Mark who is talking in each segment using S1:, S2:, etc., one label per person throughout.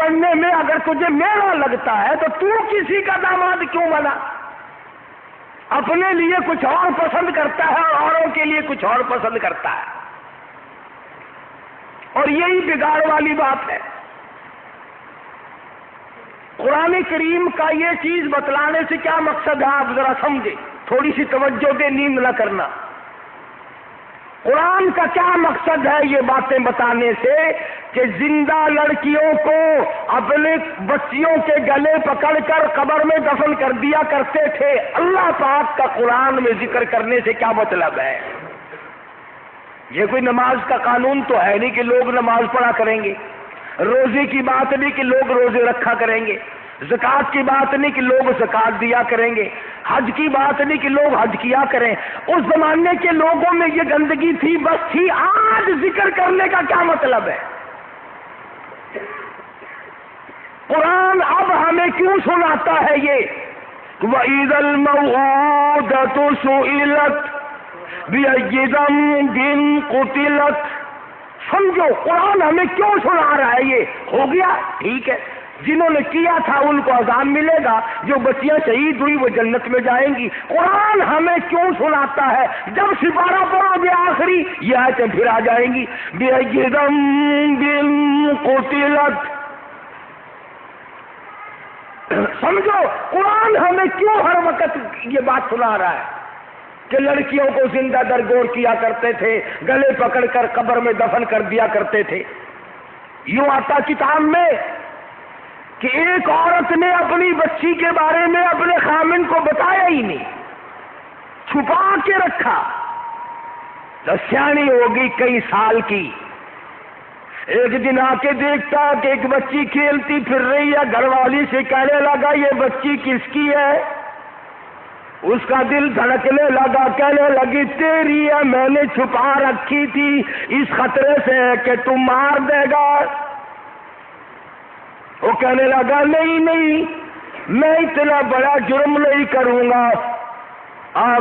S1: بننے میں اگر تجھے میرا لگتا ہے تو تو کسی کا داماد کیوں بنا؟ اپنے لیے کچھ اور پسند کرتا ہے اور اوروں کے لیے کچھ اور پسند کرتا ہے، اور یہی بگاڑ والی بات ہے۔ قرآن کریم کا یہ چیز بتلانے سے کیا مقصد ہے آپ ذرا سمجھے، تھوڑی سی توجہ دے، نیند نہ کرنا۔ قرآن کا کیا مقصد ہے یہ باتیں بتانے سے کہ زندہ لڑکیوں کو اپنے بچیوں کے گلے پکڑ کر قبر میں دفن کر دیا کرتے تھے۔ اللہ پاک کا قرآن میں ذکر کرنے سے کیا مطلب ہے؟ یہ کوئی نماز کا قانون تو ہے نہیں کہ لوگ نماز پڑھا کریں گے، روزے کی بات نہیں کہ لوگ روزے رکھا کریں گے، زکوٰۃ کی بات نہیں کہ لوگ زکوٰۃ دیا کریں گے، حج کی بات نہیں کہ لوگ حج کیا کریں۔ اس زمانے کے لوگوں میں یہ گندگی تھی، بس تھی۔ آج ذکر کرنے کا کیا مطلب ہے؟ قرآن اب ہمیں کیوں سناتا ہے یہ وَإِذَا الْمَوْءُودَةُ سُئِلَتْ بِأَيِّ ذَنبٍ قُتِلَتْ؟ سمجھو قرآن ہمیں کیوں سنا رہا ہے۔ یہ ہو گیا ٹھیک ہے، جنہوں نے کیا تھا ان کو عذاب ملے گا، جو بچیاں شہید ہوئی وہ جنت میں جائیں گی۔ قرآن ہمیں کیوں سناتا ہے؟ جب سپارہ پڑھو گے آخری یہ آیتیں پھر آ جائیں گی، بِأَيِّ ذَنبٍ قُتِلَتْ۔ سمجھو قرآن ہمیں کیوں ہر وقت یہ بات سنا رہا ہے کہ لڑکیوں کو زندہ درگور کیا کرتے تھے، گلے پکڑ کر قبر میں دفن کر دیا کرتے تھے۔ یوں آتا کتاب میں کہ ایک عورت نے اپنی بچی کے بارے میں اپنے خامن کو بتایا ہی نہیں، چھپا کے رکھا۔ تو سیانی ہوگی کئی سال کی، ایک دن آ کے دیکھتا کہ ایک بچی کھیلتی پھر رہی ہے، گھر والی سے کہنے لگا یہ بچی کس کی ہے؟ اس کا دل دھڑکنے لگا، کہنے لگی تیری ہے، میں نے چھپا رکھی تھی اس خطرے سے کہ تم مار دے گا۔ وہ کہنے لگا نہیں میں اتنا بڑا جرم نہیں کروں گا،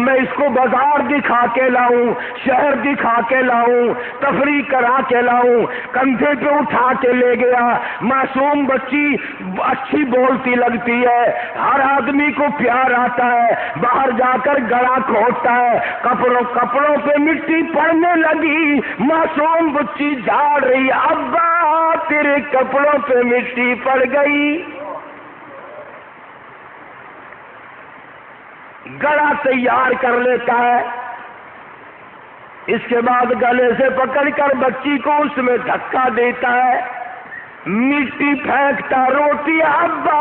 S1: میں اس کو بازار دکھا کے لاؤں، شہر دکھا کے لاؤں، تفریح کرا کے لاؤں، کندھے پہ اٹھا کے لے گیا۔ معصوم بچی اچھی بولتی لگتی ہے، ہر آدمی کو پیار آتا ہے، باہر جا کر گلا کھوٹتا ہے، کپڑوں پہ مٹی پڑنے لگی۔ معصوم بچی جھاڑ رہی، ابا تیرے کپڑوں پہ مٹی پڑ گئی۔ گلا تیار کر لیتا ہے، اس کے بعد گلے سے پکڑ کر بچی کو اس میں دھکا دیتا ہے، مٹی پھینکتا، روتی ابا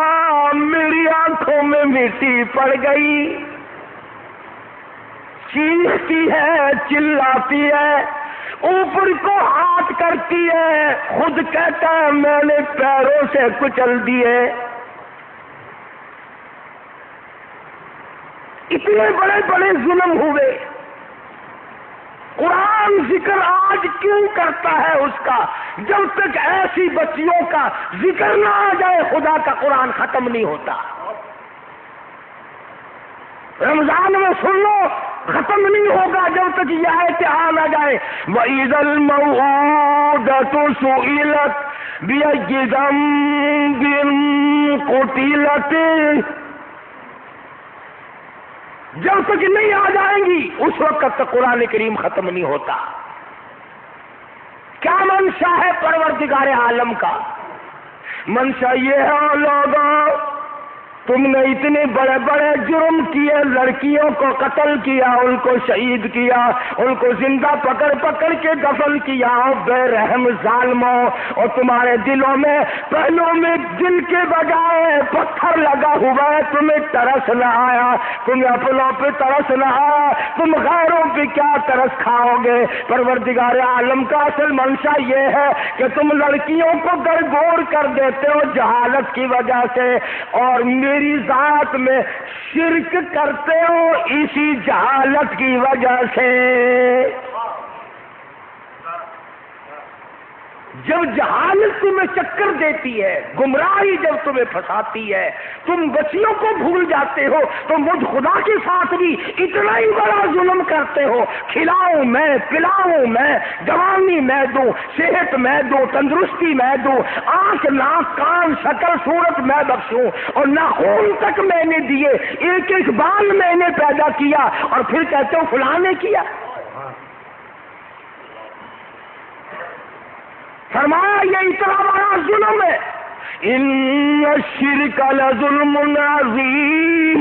S1: میری آنکھوں میں مٹی پڑ گئی۔ چیختی ہے، چلاتی ہے، اوپر کو ہاتھ کرتی ہے، خود کہتا ہے میں نے پیروں سے کچل دیے۔ اتنے بڑے بڑے ظلم ہوئے۔ قرآن ذکر آج کیوں کرتا ہے اس کا؟ جب تک ایسی بچیوں کا ذکر نہ آ جائے خدا کا قرآن ختم نہیں ہوتا۔ رمضان میں سن لو ختم نہیں ہوگا جب تک یہ آیت آ جائے وَإِذَا الْمَوْءُودَةُ سُئِلَتْ بِأَيِّ ذَنبٍ قُتِلَتْ۔ جب تک نہیں آ جائیں گی اس وقت تک قرآن کریم ختم نہیں ہوتا۔ کیا منشا ہے پروردگار عالم کا؟ منشا یہ ہے لوگوں تم نے اتنے بڑے بڑے جرم کیے، لڑکیوں کو قتل کیا، ان کو شہید کیا، ان کو زندہ پکڑ پکڑ کے دفن کیا، بے رحم ظالموں، اور تمہارے دلوں میں پہلوں میں دل کے بجائے پتھر لگا ہوا ہے، تمہیں ترس نہ آیا، تمہیں اپنوں پہ ترس نہ آیا، تم غیروں پہ کیا ترس کھاؤ گے؟ پروردگار عالم کا اصل منشا یہ ہے کہ تم لڑکیوں کو گرگور کر دیتے ہو جہالت کی وجہ سے، اور میری ذات میں شرک کرتے ہو اسی جہالت کی وجہ سے۔ جب جہالت تمہیں چکر دیتی ہے، گمراہی جب تمہیں پھنساتی ہے، تم بچیوں کو بھول جاتے ہو، تو مجھ خدا کے ساتھ بھی اتنا ہی بڑا ظلم کرتے ہو۔ کھلاؤں میں، پلاؤں میں، جوانی میں دوں، صحت میں دوں، تندرستی میں دوں، آنکھ ناک کان شکل صورت میں بخشوں، اور ناخون تک میں نے دیے، ایک ایک بال میں نے پیدا کیا، اور پھر کہتے ہو فلاں نے کیا۔ فرمایا یہ اتنا بڑا ظلم ہے، ان الشرک لظلم عظیم،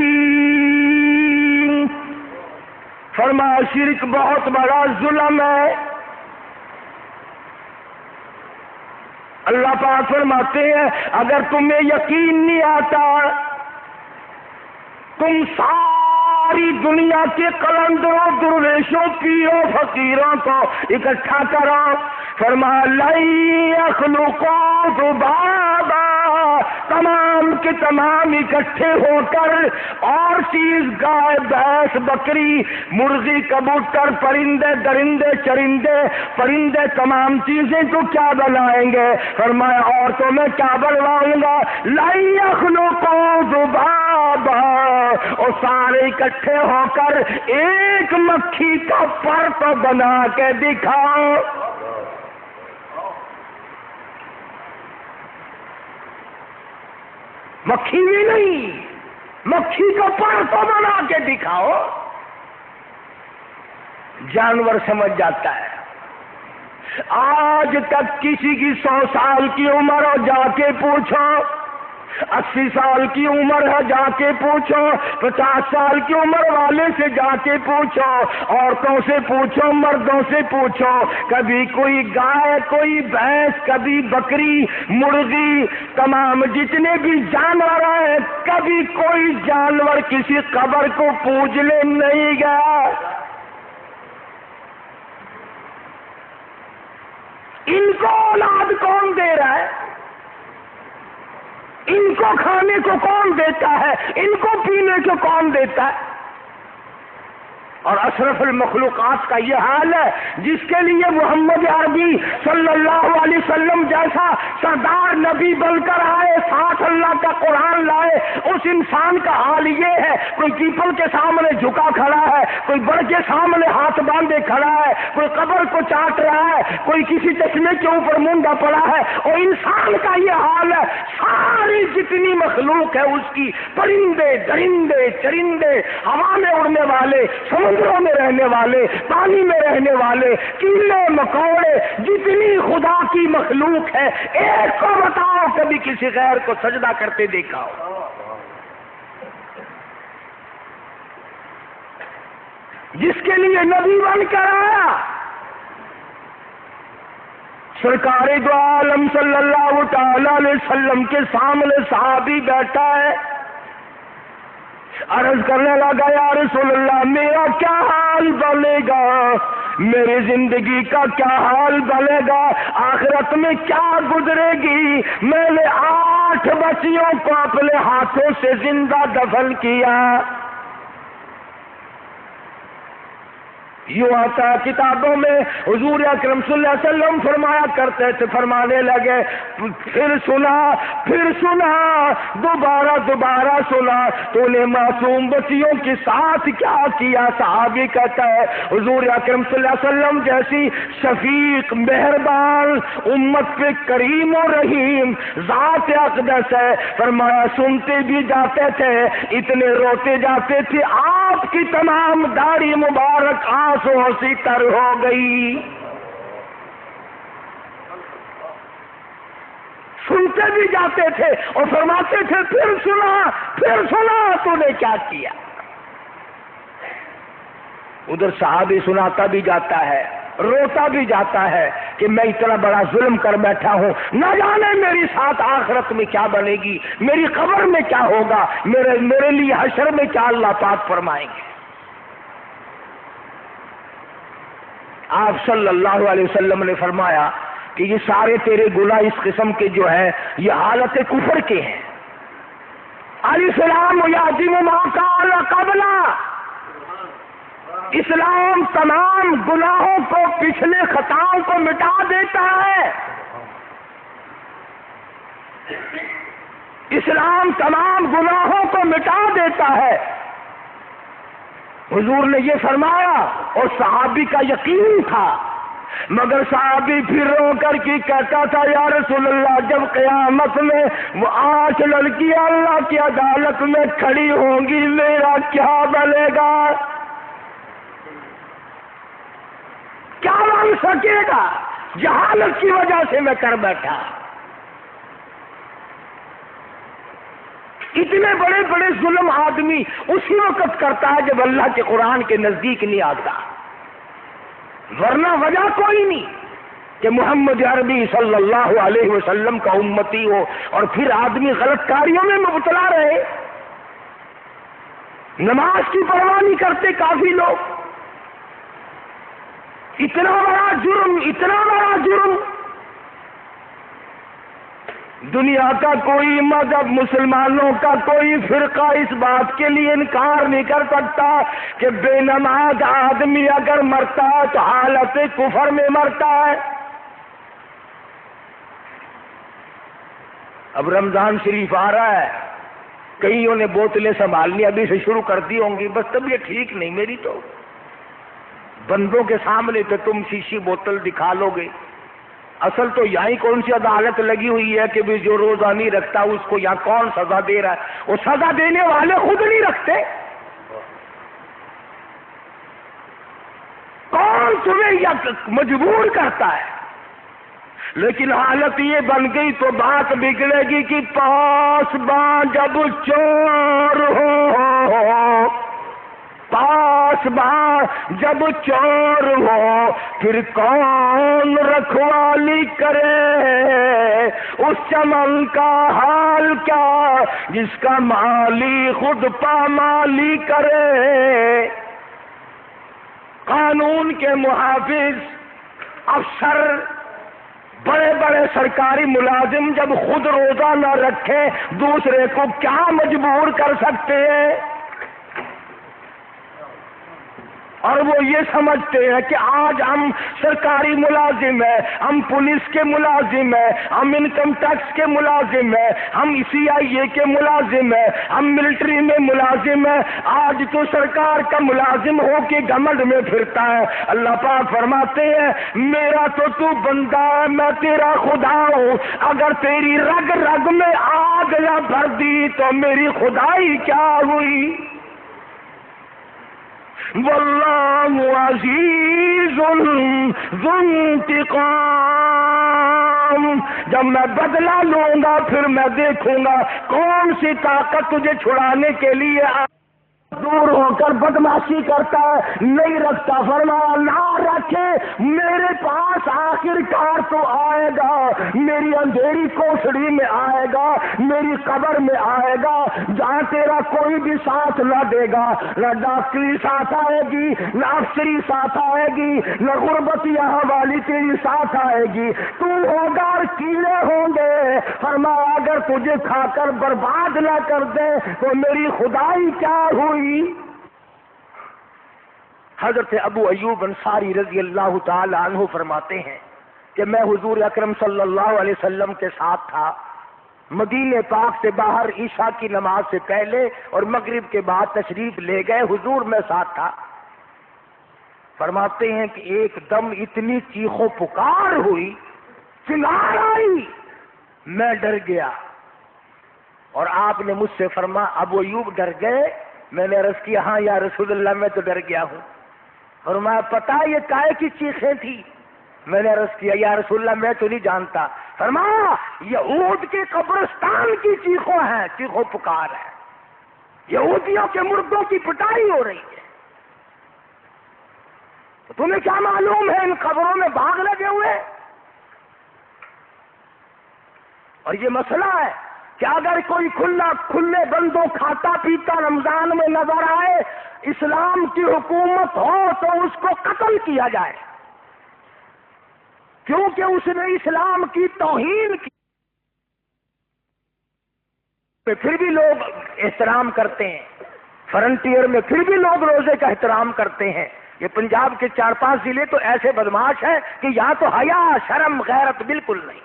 S1: فرمایا شرک بہت بڑا ظلم ہے۔ اللہ پاک فرماتے ہیں اگر تمہیں یقین نہیں آتا، تم ساری دنیا کے قلندروں، درویشوں، پیروں، فقیروں کو اکٹھا کرو، فرمایا لن یخلقوا ذبابا، تمام کے تمام اکٹھے ہو کر، اور چیز گائے، بھینس، بکری، مرغی، کبوتر، پرندے، درندے، چرندے، پرندے، تمام چیزیں تو کیا بنائیں گے؟ فرمایا اور تو میں کیا بنواؤں گا؟ لن یخلقوا ذبابا، اور سارے اکٹھے ہو کر ایک مکھی کا پر تو بنا کے دکھاؤ۔ مکھی بھی نہیں، مکھی کا پر تو بنا کے دکھاؤ۔ جانور سمجھ جاتا ہے۔ آج تک کسی کی 100 سال کی عمر ہو، جا کے پوچھو، 80 سال کی عمر ہے، جا کے پوچھو، 50 سال کی عمر والے سے جا کے پوچھو، عورتوں سے پوچھو، مردوں سے پوچھو، کبھی کوئی گائے، کوئی بھینس، کبھی بکری، مرغی، تمام جتنے بھی جانور ہیں، کبھی کوئی جانور کسی قبر کو پوجنے نہیں گیا۔ ان کو اولاد کون دے رہا ہے؟ ان کو کھانے کو کون دیتا ہے؟ ان کو پینے کو کون دیتا ہے؟ اور اشرف المخلوقات کا یہ حال ہے جس کے لیے محمد عربی صلی اللہ علیہ وسلم جیسا سردار نبی بن کر آئے، ساتھ اللہ کا قرآن لائے، اس انسان کا حال یہ ہے، کوئی پیپل کے سامنے جھکا کھڑا ہے، کوئی بڑ کے سامنے ہاتھ باندھے کھڑا ہے، کوئی قبر کو چاٹ رہا ہے، کوئی کسی چشمے کے اوپر مونڈا پڑا ہے، اور انسان کا یہ حال ہے۔ ساری جتنی مخلوق ہے اس کی، پرندے، درندے، چرندے، ہوا میں اڑنے والے، سمندروں میں رہنے والے، پانی میں رہنے والے، کیڑے مکوڑے، جتنی خدا کی مخلوق ہے، ایک کو بتاؤ کبھی کسی غیر کو سجدہ کرتے دیکھا ہو؟ جس کے لیے نبی بن کر آیا، سرکار دو عالم صلی اللہ تعالی علیہ وسلم کے سامنے صحابی بیٹھا ہے، عرض کرنے لگا یا رسول اللہ میرا کیا حال بنے گا، میری زندگی کا کیا حال بنے گا، آخرت میں کیا گزرے گی؟ میں نے 8 بچیوں کو اپنے ہاتھوں سے زندہ دفن کیا۔ یوں آتا ہے کتابوں میں، حضور اکرم صلی اللہ علیہ وسلم فرمایا کرتے تھے، فرمانے لگے پھر سنا، دوبارہ سنا، تو نے معصوم بچیوں کے ساتھ کیا کیا؟ صحابی کہتا ہے حضور اکرم صلی اللہ علیہ وسلم جیسی شفیق، مہربان، امت پہ کریم و رحیم ذات اقدس ہے، فرمایا سنتے بھی جاتے تھے، اتنے روتے جاتے تھے، آپ کی تمام داڑھی مبارک آنسوں سے تر ہو گئی۔ سنتے بھی جاتے تھے اور فرماتے تھے پھر سنا تو نے کیا کیا؟ ادھر صحابی سناتا بھی جاتا ہے، روتا بھی جاتا ہے کہ میں اتنا بڑا ظلم کر بیٹھا ہوں، نہ جانے میری ساتھ آخرت میں کیا بنے گی، میری قبر میں کیا ہوگا، میرے لیے حشر میں کیا اللہ پاک فرمائیں گے۔ آپ صلی اللہ علیہ وسلم نے فرمایا کہ یہ سارے تیرے گناہ اس قسم کے جو ہیں یہ حالت کفر کے ہیں۔ الاسلام یعظم ما کان قبلہ، اسلام تمام گناہوں کو، پچھلے خطاؤں کو مٹا دیتا ہے، اسلام تمام گناہوں کو مٹا دیتا ہے. حضور نے یہ فرمایا اور صحابی کا یقین تھا، مگر صحابی پھر رو کر کے کہتا تھا یا رسول اللہ جب قیامت میں وہ 8 لڑکیاں اللہ کی عدالت میں کھڑی ہوں گی میرا کیا بنے گا؟ کیا بن سکے گا؟ جہالت کی وجہ سے میں کر بیٹھا. اتنے بڑے بڑے ظلم آدمی اسی وقت کرتا ہے جب اللہ کے قرآن کے نزدیک نہیں آتا، ورنہ وجہ کوئی نہیں کہ محمد عربی صلی اللہ علیہ وسلم کا امتی ہو اور پھر آدمی غلط کاریوں میں مبتلا رہے. نماز کی پرواہ نہیں کرتے کافی لوگ. اتنا بڑا جرم، اتنا بڑا جرم. دنیا کا کوئی مذہب، مسلمانوں کا کوئی فرقہ اس بات کے لیے انکار نہیں کر سکتا کہ بے نماز آدمی اگر مرتا ہے تو حالت کفر میں مرتا ہے. اب رمضان شریف آ رہا ہے، کئیوں نے بوتلیں سنبھالنی ابھی سے شروع کر دی ہوں گی. بس طبیعت ٹھیک نہیں میری، تو بندوں کے سامنے تو تم شیشی بوتل دکھا لو گے. اصل تو یہاں کون سی عدالت لگی ہوئی ہے کہ بھی جو روزہ نہیں رکھتا اس کو یہاں کون سزا دے رہا ہے؟ وہ سزا دینے والے خود نہیں رکھتے. کون تمہیں یہ مجبور کرتا ہے؟ لیکن حالت یہ بن گئی تو بات بگڑے گی کہ پاسباں جب چور ہو، پاسباں جب چور ہو پھر کون رکھوالی کرے؟ اس چمن کا حال کیا جس کا مالی خود پامالی کرے؟ قانون کے محافظ افسر، بڑے بڑے سرکاری ملازم جب خود روزہ نہ رکھے دوسرے کو کیا مجبور کر سکتے ہیں؟ اور وہ یہ سمجھتے ہیں کہ آج ہم سرکاری ملازم ہیں، ہم پولیس کے ملازم ہیں، ہم انکم ٹیکس کے ملازم ہیں، ہم CIA کے ملازم ہیں، ہم ملٹری میں ملازم ہیں. آج تو سرکار کا ملازم ہو کے گھمنڈ میں پھرتا ہے. اللہ پاک فرماتے ہیں میرا تو بندہ ہے، میں تیرا خدا ہوں. اگر تیری رگ رگ میں آگ نہ بھر دی تو میری خدائی کیا ہوئی؟ واللہ عزیز ذو انتقام. جب میں بدلہ لوں گا پھر میں دیکھوں گا کون سی طاقت تجھے چھڑانے کے لیے دور ہو کر بدماشی کرتا ہے. نہیں رکھتا، فرمایا نہ رکھے، میرے پاس آخر کار تو آئے گا، میری اندھیری کوٹڑی میں آئے گا، میری قبر میں آئے گا جہاں تیرا کوئی بھی ساتھ نہ دے گا. نہ ڈاکٹری ساتھ آئے گی، نہ افسری ساتھ آئے گی، نہ غربت یہاں والی تیری ساتھ آئے گی. تو ہوگا اور کیڑے ہوں گے. فرمایا اگر تجھے کھا کر برباد نہ کر دے تو میری خدائی کیا ہوئی؟ حضرت ابو ایوب انصاری رضی اللہ تعالی عنہ فرماتے ہیں کہ میں حضور اکرم صلی اللہ علیہ وسلم کے ساتھ تھا. مدینے پاک سے باہر عشاء کی نماز سے پہلے اور مغرب کے بعد تشریف لے گئے، حضور میں ساتھ تھا. فرماتے ہیں کہ ایک دم اتنی چیخو پکار ہوئی، چنگار آئی، میں ڈر گیا اور آپ نے مجھ سے فرمایا ابو ایوب ڈر گئے؟ میں نے عرض کیا ہاں یا رسول اللہ میں تو ڈر گیا ہوں. فرمایا پتہ یہ کائے کی چیخیں تھی؟ میں نے عرض کیا یا رسول اللہ میں تو نہیں جانتا. فرمایا یہود کے قبرستان کی چیخوں ہیں، چیخو پکار ہے، یہودیوں کے مردوں کی پٹائی ہو رہی ہے. تو تمہیں کیا معلوم ہے ان قبروں میں باغ لگے ہوئے؟ اور یہ مسئلہ ہے کہ اگر کوئی کھلے بندوں کھاتا پیتا رمضان میں نظر آئے، اسلام کی حکومت ہو تو اس کو قتل کیا جائے، کیونکہ اس نے اسلام کی توہین کی. پھر بھی لوگ احترام کرتے ہیں، فرنٹیئر میں پھر بھی لوگ روزے کا احترام کرتے ہیں. یہ پنجاب کے 4-5 ضلع تو ایسے بدماش ہیں کہ یہاں تو حیا شرم غیرت بالکل نہیں.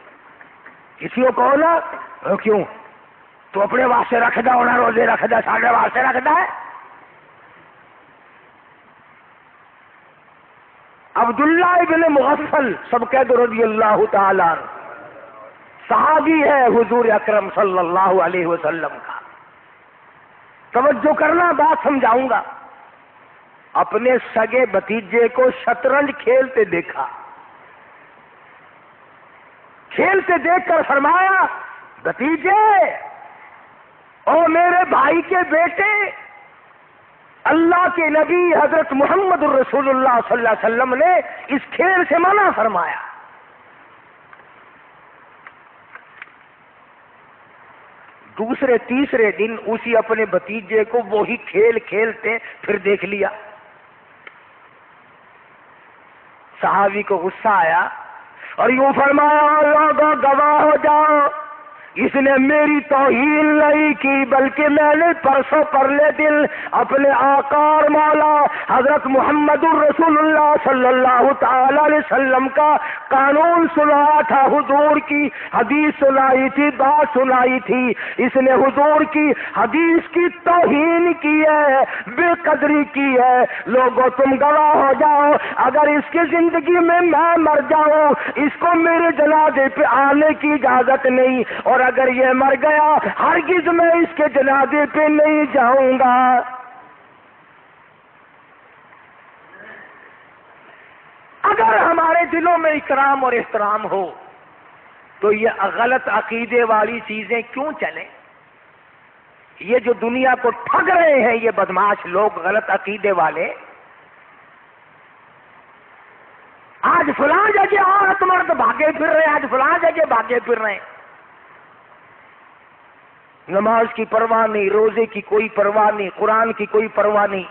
S1: کسی کو کہو نا کیوں تو اپنے واسطے رکھدا ہونا روزے رکھدا ساڈے واسطے رکھدا ہے. عبداللہ ابن مغفل سب کہہ دو رضی اللہ تعالی عنہ صحابی ہے حضور اکرم صلی اللہ علیہ وسلم کا. توجہ کرنا بات سمجھاؤں گا. اپنے سگے بھتیجے کو شطرنج کھیلتے دیکھا. کھیلتے دیکھ کر فرمایا بھتیجے اور میرے بھائی کے بیٹے اللہ کے نبی حضرت محمد الرسول اللہ صلی اللہ علیہ وسلم نے اس کھیل سے منع فرمایا. دوسرے تیسرے دن اسی اپنے بھتیجے کو وہی کھیل کھیلتے پھر دیکھ لیا. صحابی کو غصہ آیا اور یوں فرمایا لوگوں گواہ ہو جاؤ اس نے میری توہین نہیں کی بلکہ میں نے پرسوں پرلے دن اپنے آقا اور مولا حضرت محمد الرسول اللہ صلی اللہ تعالی علیہ وسلم کا قانون سنایا تھا. حضور کی حدیث سنائی تھی بات سنائی تھی. اس نے حضور کی حدیث کی توہین کی ہے بے قدری کی ہے. لوگوں تم گواہ ہو جاؤ اگر اس کی زندگی میں مر جاؤں اس کو میرے جنازے پہ آنے کی اجازت نہیں اور اگر یہ مر گیا ہرگز میں اس کے جنازے پہ نہیں جاؤں گا. اگر ہمارے دلوں میں اکرام اور احترام ہو تو یہ غلط عقیدے والی چیزیں کیوں چلیں؟ یہ جو دنیا کو ٹھگ رہے ہیں یہ بدماش لوگ غلط عقیدے والے، آج فلاں جگہ عورت مرد بھاگے پھر رہے، آج فلاں جگہ بھاگے پھر رہے، نماز کی پرواہ نہیں، روزے کی کوئی پرواہ نہیں، قرآن کی کوئی پرواہ نہیں.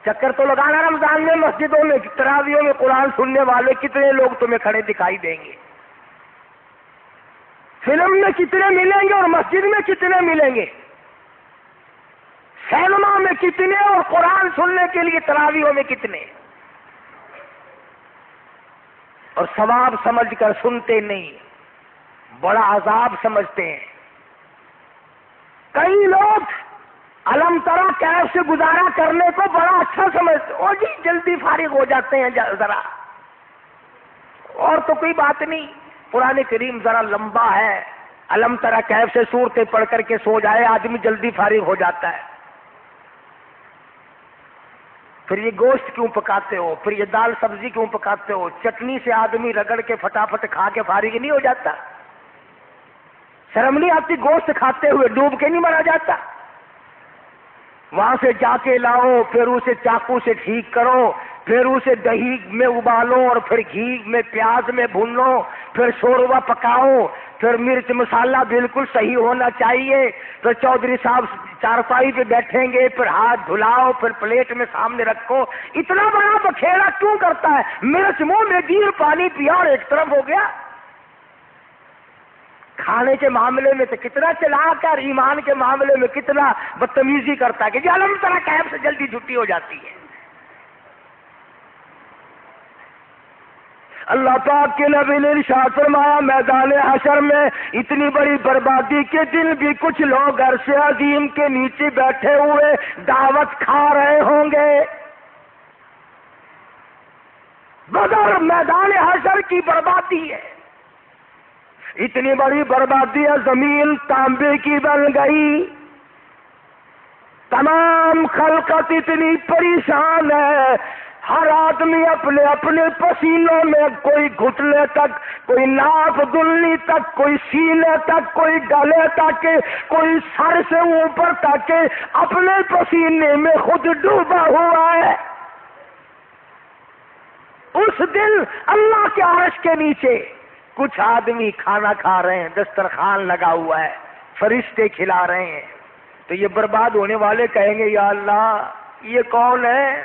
S1: چکر تو لگانا رمضان میں مسجدوں میں تراویحوں میں قرآن سننے والے کتنے لوگ تمہیں کھڑے دکھائی دیں گے، فلم میں کتنے ملیں گے اور مسجد میں کتنے ملیں گے، سینما میں کتنے اور قرآن سننے کے لیے تراویحوں میں کتنے، اور ثواب سمجھ کر سنتے نہیں، بڑا عذاب سمجھتے ہیں. کئی لوگ علم ترا کیف سے گزارا کرنے کو بڑا اچھا سمجھتے، او جی جلدی فارغ ہو جاتے ہیں ذرا، اور تو کوئی بات نہیں. قرآن کریم ذرا لمبا ہے، علم ترا کیف سے سورتیں پڑھ کر کے سو جائے آدمی جلدی فارغ ہو جاتا ہے. پھر یہ گوشت کیوں پکاتے ہو، پھر یہ دال سبزی کیوں پکاتے ہو، چٹنی سے آدمی رگڑ کے فٹافٹ کھا کے فارغ نہیں ہو جاتا؟ شرم نہیں آتی گوشت کھاتے ہوئے ڈوب کے نہیں مرا جاتا؟ وہاں سے جا کے لاؤ، پھر اسے چاقو سے ٹھیک کرو، پھر اسے دہی میں ابالو اور پھر گھی میں پیاز میں بھونو، پھر شوربہ پکاؤ، پھر مرچ مسالہ بالکل صحیح ہونا چاہیے، پھر چودھری صاحب چارپائی پہ بیٹھیں گے، پھر ہاتھ دھلاؤ، پھر پلیٹ میں سامنے رکھو. اتنا بڑا بکھیڑا کیوں کرتا ہے؟ مرچ منہ میں گیر پانی پیا اور ایک طرف ہو گیا. کھانے کے معاملے میں تو کتنا چلاک ہے اور ایمان کے معاملے میں کتنا بدتمیزی کرتا ہے کہ جی علم طرح کیف سے جلدی چھٹی ہو جاتی ہے. اللہ پاک کے نبی نے ارشاد فرمایا میدان حشر میں اتنی بڑی بربادی کے دن بھی کچھ لوگ عرش عظیم کے نیچے بیٹھے ہوئے دعوت کھا رہے ہوں گے. بدر میدان حشر کی بربادی ہے، اتنی بڑی بربادی ہے، زمین تانبے کی بن گئی، تمام خلقت اتنی پریشان ہے، ہر آدمی اپنے اپنے پسینوں میں، کوئی گھٹنے تک، کوئی ناف دلنی تک، کوئی سینے تک، کوئی گلے تک، کوئی سر سے اوپر تک اپنے پسینے میں خود ڈوبا ہوا ہے. اس دن اللہ کے عرش کے نیچے کچھ آدمی کھانا کھا رہے ہیں، دسترخوان لگا ہوا ہے، فرشتے کھلا رہے ہیں، تو یہ برباد ہونے والے کہیں گے یا اللہ یہ کون ہے؟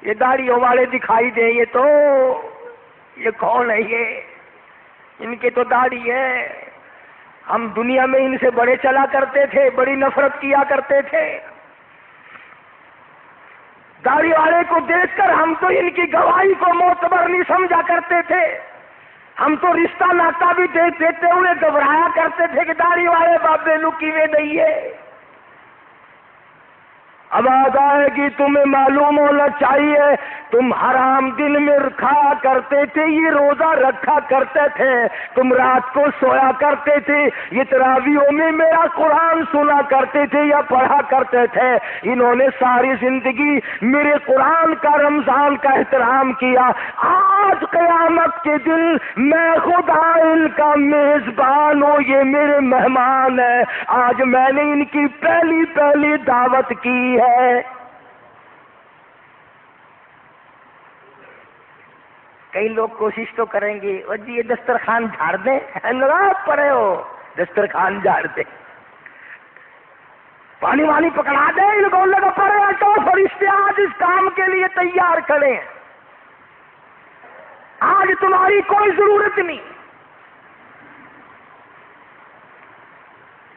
S1: یہ داڑھیوں والے دکھائی دیں، یہ کون ہے؟ یہ ان کے تو داڑھی ہے، ہم دنیا میں ان سے بڑے چلا کرتے تھے، بڑی نفرت کیا کرتے تھے، داڑھی والے کو دیکھ کر ہم تو ان کی گواہی کو معتبر نہیں سمجھا کرتے تھے. ہم تو رشتہ ناتا بھی دیتے ہوئے گھبرایا کرتے تھے کہ داڑھی والے بابے لکی میں نہیں ہے. اب آ جائے گی. تمہیں معلوم ہونا چاہیے تم حرام دن میں کھایا کرتے تھے, یہ روزہ رکھا کرتے تھے, تم رات کو سویا کرتے تھے, یہ تراویحوں میں میرا قرآن سنا کرتے تھے یا پڑھا کرتے تھے. انہوں نے ساری زندگی میرے قرآن کا, رمضان کا احترام کیا. آج قیامت کے دن میں خدا ان کا میزبان ہوں, یہ میرے مہمان ہیں. آج میں نے ان کی پہلی دعوت کی ہے. کئی لوگ کوشش تو کریں گے, اور جی یہ دسترخوان جھاڑ دیں, لگا پڑے ہو دسترخوان جھاڑ دیں, پانی وانی پکڑا دیں, ان کو لگا پڑے ہیں تو فرشتے آج اس کام کے لیے تیار کھڑے ہیں. آج تمہاری کوئی ضرورت نہیں.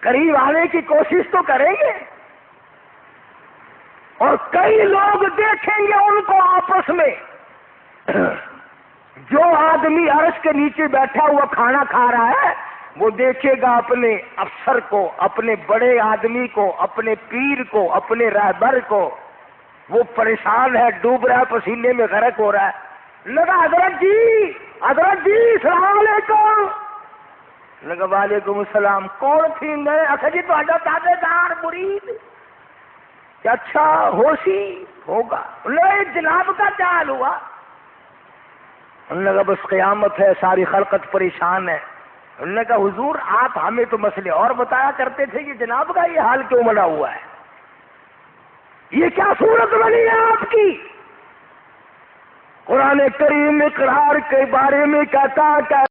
S1: قریب آنے کی کوشش تو کریں گے, اور کئی لوگ دیکھیں گے ان کو آپس میں. جو آدمی عرش کے نیچے بیٹھا ہوا کھانا کھا رہا ہے وہ دیکھے گا اپنے افسر کو, اپنے بڑے آدمی کو, اپنے پیر کو, اپنے رہبر کو, وہ پریشان ہے, ڈوب رہا ہے, پسینے میں غرق ہو رہا ہے. لگا حضرت جی السلام علیکم. لگا وعلیکم السلام. کون تھی؟ میں اچھا جی تہاڈا تابے دار مرید. اچھا ہوشی ہوگا. لے جناب کا کیا حال ہوا؟ انہوں نے کہا بس قیامت ہے, ساری خلقت پریشان ہے. انہوں نے کہا حضور آپ ہمیں تو مسئلے اور بتایا کرتے تھے, کہ جناب کا یہ حال کیوں بنا ہوا ہے؟ یہ کیا صورت بنی ہے آپ کی؟ قرآن کریم اقرار کے بارے میں کہتا ہے کہ